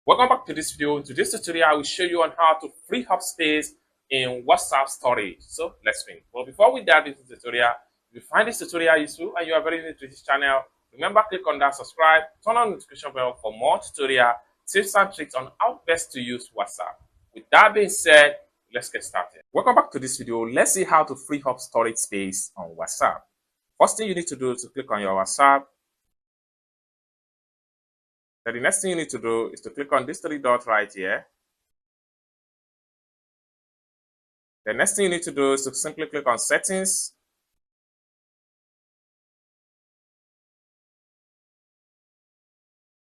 Welcome back to this video. In today's tutorial, I will show you on how to free up space in WhatsApp storage. So let's begin. But before we dive into the tutorial, if you find this tutorial useful and you are very new to this channel, remember click on that subscribe, turn on the notification bell for more tutorial tips and tricks on how best to use WhatsApp. With that being said, let's get started. Welcome back to this video. Let's see how to free up storage space on WhatsApp. First thing you need to do is to click on your WhatsApp. Then the next thing you need to do is to click on this three dots right here. The next thing you need to do is to simply click on settings.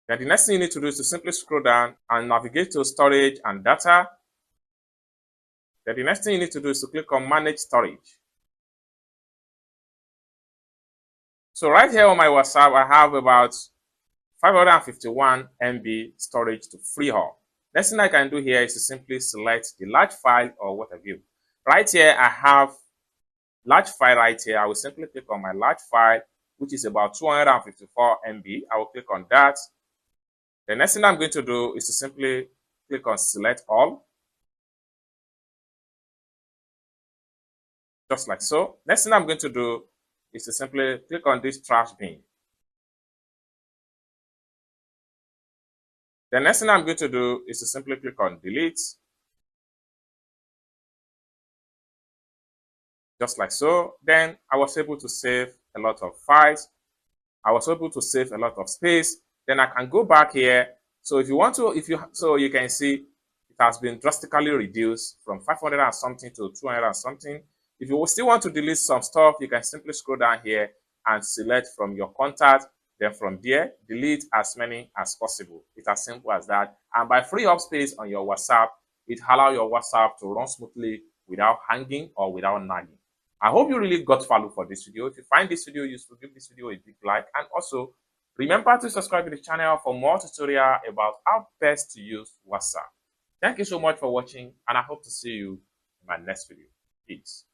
Then the next thing you need to do is to simply scroll down and navigate to storage and data. Then the next thing you need to do is to click on manage storage. So right here on my WhatsApp, I have about 551 MB storage to free up. Next thing I can do here is to simply select the large file or what have you. Right here, I have large file right here. I will simply click on my large file, which is about 254 MB. I will click on that. The next thing I'm going to do is to simply click on select all. Just like so. Next thing I'm going to do is to simply click on this trash bin. The next thing I'm going to do is to simply click on delete. Just like so. Then I was able to save a lot of files. I was able to save a lot of space. Then I can go back here. So if you want to, so you can see it has been drastically reduced from 500 and something to 200 and something. If you still want to delete some stuff, you can simply scroll down here and select from your contact. Then from there, delete as many as possible. It's as simple as that. And by freeing up space on your WhatsApp, it allows your WhatsApp to run smoothly without hanging or without nagging. I hope you really got value for this video. If you find this video useful, give this video a big like. And also, remember to subscribe to the channel for more tutorial about how best to use WhatsApp. Thank you so much for watching, and I hope to see you in my next video. Peace.